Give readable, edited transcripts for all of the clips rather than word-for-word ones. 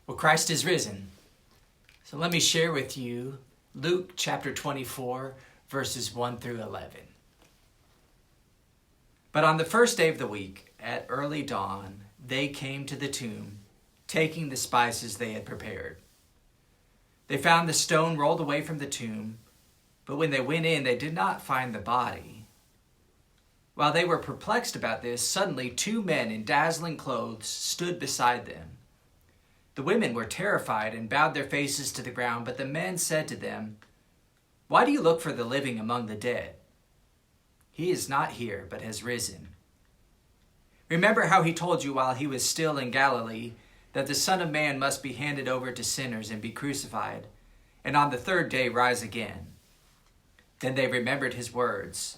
Well, Christ is risen. So let me share with you Luke chapter 24, verses 1 through 11. But on the first day of the week, at early dawn, they came to the tomb, taking the spices they had prepared. They found the stone rolled away from the tomb, but when they went in, they did not find the body. While they were perplexed about this, suddenly 2 men in dazzling clothes stood beside them. The women were terrified and bowed their faces to the ground, but the men said to them, "Why do you look for the living among the dead? He is not here, but has risen. Remember how he told you while he was still in Galilee that the Son of Man must be handed over to sinners and be crucified, and on the 3rd day rise again." Then they remembered his words,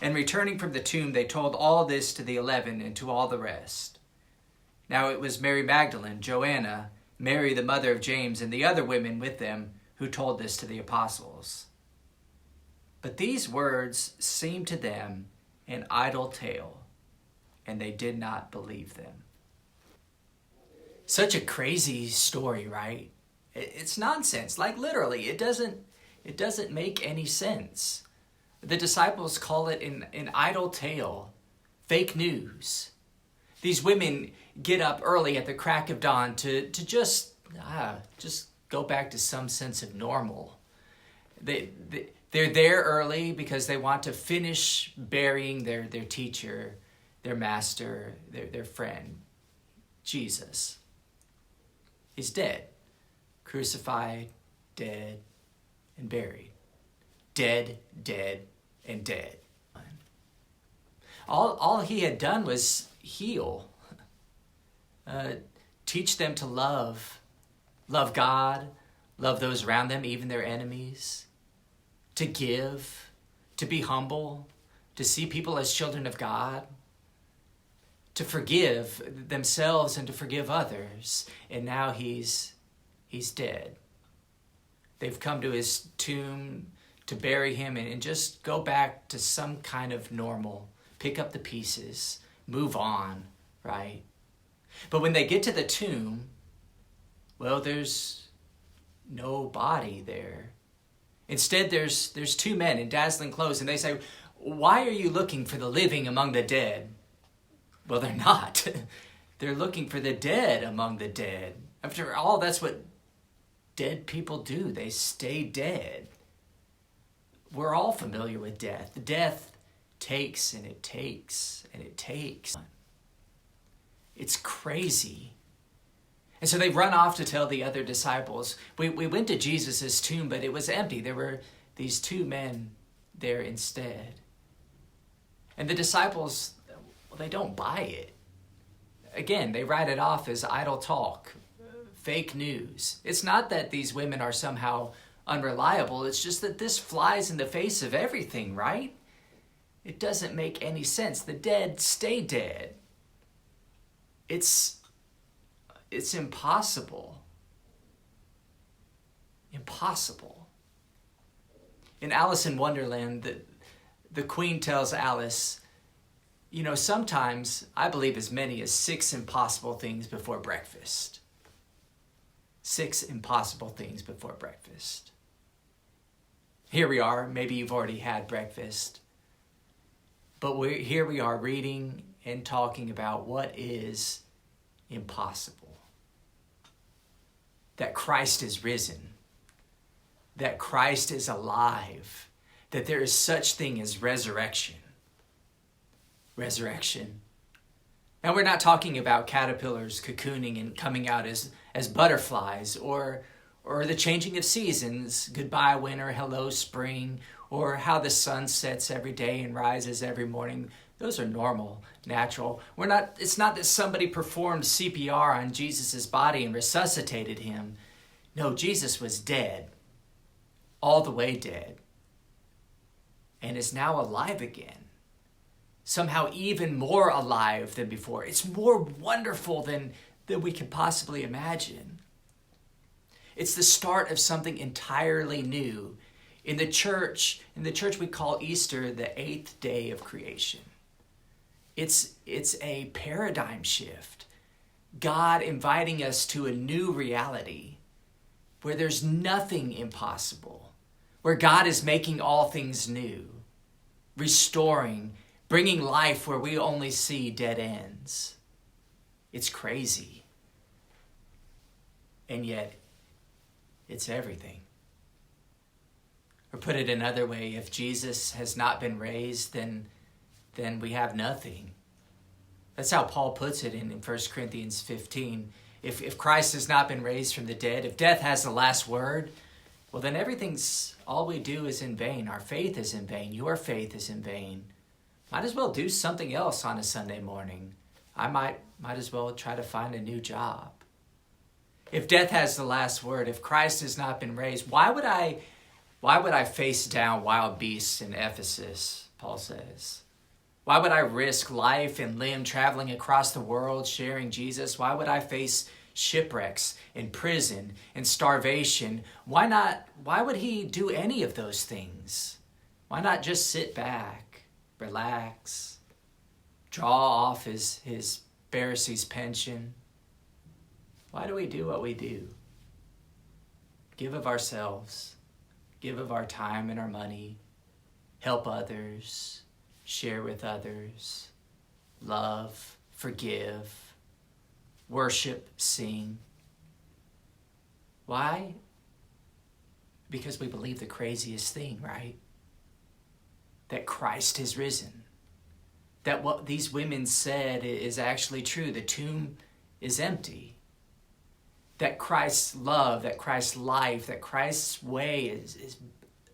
and returning from the tomb, they told all this to the 11 and to all the rest. Now it was Mary Magdalene, Joanna, Mary the mother of James, and the other women with them who told this to the apostles. But these words seemed to them an idle tale, and they did not believe them. Such a crazy story, right? It's nonsense. Like literally, it doesn't make any sense. The disciples call it an idle tale, fake news. These women get up early at the crack of dawn to just go back to some sense of normal. They're there early because they want to finish burying their teacher, their master, their friend, Jesus. He's dead, crucified, dead, and buried. Dead, dead, and dead. All he had done was heal, teach them to love God, love those around them, even their enemies, to give, to be humble, to see people as children of God, to forgive themselves and to forgive others. And now he's dead. They've come to his tomb to bury him and just go back to some kind of normal, pick up the pieces, move on, right? But when they get to the tomb, well, there's no body there. Instead, there's 2 men in dazzling clothes, and they say, "Why are you looking for the living among the dead?" Well, they're not. They're looking for the dead among the dead. After all, that's what dead people do. They stay dead. We're all familiar with death. Death takes and it takes and it takes. It's crazy. And so they run off to tell the other disciples, we went to Jesus' tomb, but it was empty. There were these 2 men there instead. And the disciples, well, they don't buy it. Again, they write it off as idle talk, fake news. It's not that these women are somehow unreliable. It's just that this flies in the face of everything, right? It doesn't make any sense. The dead stay dead. It's impossible. Impossible. In Alice in Wonderland, the Queen tells Alice, sometimes I believe as many as 6 impossible things before breakfast. 6 impossible things before breakfast. Here we are. Maybe you've already had breakfast. But here we are reading and talking about what is impossible. That Christ is risen. That Christ is alive. That there is such thing as resurrection. Resurrection. Now we're not talking about caterpillars cocooning and coming out as butterflies or the changing of seasons, goodbye winter, hello spring, or how the sun sets every day and rises every morning. Those are normal, natural. It's not that somebody performed CPR on Jesus' body and resuscitated him. No, Jesus was dead, all the way dead, and is now alive again. Somehow even more alive than before. It's more wonderful than we could possibly imagine. It's the start of something entirely new. In the church we call Easter the 8th day of creation. It's a paradigm shift. God inviting us to a new reality where there's nothing impossible, where God is making all things new, restoring, bringing life where we only see dead ends. It's crazy. And yet, it's everything. Or put it another way, if Jesus has not been raised, then we have nothing. That's how Paul puts it in 1 Corinthians 15. If Christ has not been raised from the dead, if death has the last word, well, then all we do is in vain. Our faith is in vain. Your faith is in vain. Might as well do something else on a Sunday morning. I might as well try to find a new job. If death has the last word, if Christ has not been raised, why would I face down wild beasts in Ephesus, Paul says? Why would I risk life and limb traveling across the world sharing Jesus? Why would I face shipwrecks and prison and starvation? Why would he do any of those things? Why not just sit back, relax, draw off his Pharisee's pension? Why do we do what we do? Give of ourselves, give of our time and our money, help others, share with others, love, forgive, worship, sing. Why? Because we believe the craziest thing, right? That Christ is risen. That what these women said is actually true. The tomb is empty. That Christ's love, that Christ's life, that Christ's way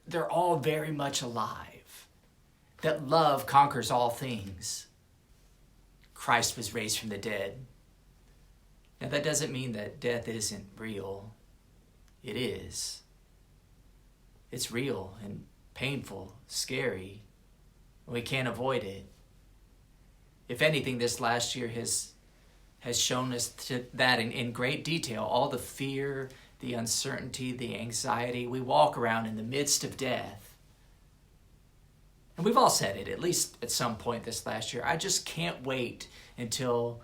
they're all very much alive. That love conquers all things. Christ was raised from the dead. Now that doesn't mean that death isn't real. It is. It's real and painful, scary. We can't avoid it. If anything, this last year has shown us that in great detail. All the fear, the uncertainty, the anxiety. We walk around in the midst of death. And we've all said it, at least at some point this last year. I just can't wait until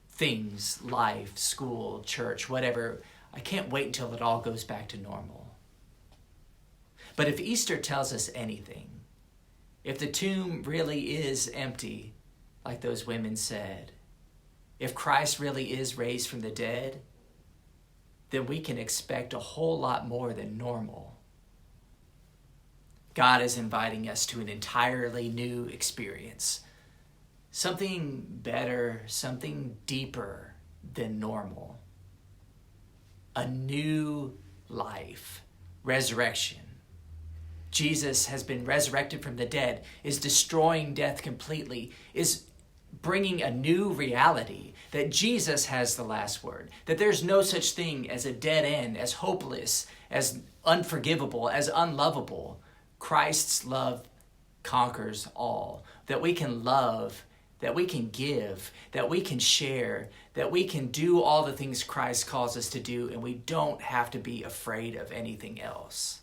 things, life, school, church, whatever, I can't wait until it all goes back to normal. But if Easter tells us anything, if the tomb really is empty, like those women said, if Christ really is raised from the dead, then we can expect a whole lot more than normal. God is inviting us to an entirely new experience. Something better, something deeper than normal. A new life, resurrection. Jesus has been resurrected from the dead, is destroying death completely, is bringing a new reality that Jesus has the last word, that there's no such thing as a dead end, as hopeless, as unforgivable, as unlovable. Christ's love conquers all, that we can love, that we can give, that we can share, that we can do all the things Christ calls us to do, and we don't have to be afraid of anything else,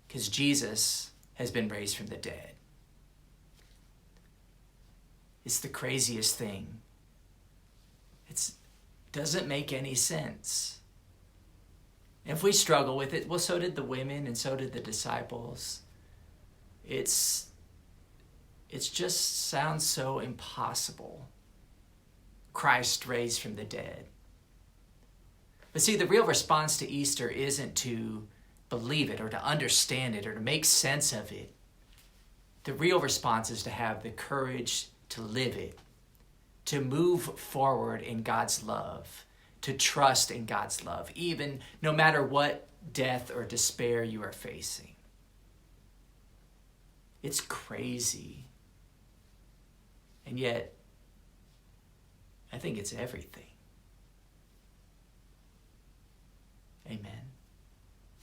because Jesus has been raised from the dead. It's the craziest thing. It doesn't make any sense. If we struggle with it, well, so did the women and so did the disciples. It just sounds so impossible. Christ raised from the dead. But see, the real response to Easter isn't to believe it or to understand it or to make sense of it. The real response is to have the courage to live it, to move forward in God's love, to trust in God's love, even no matter what death or despair you are facing. It's crazy. And yet, I think it's everything. Amen.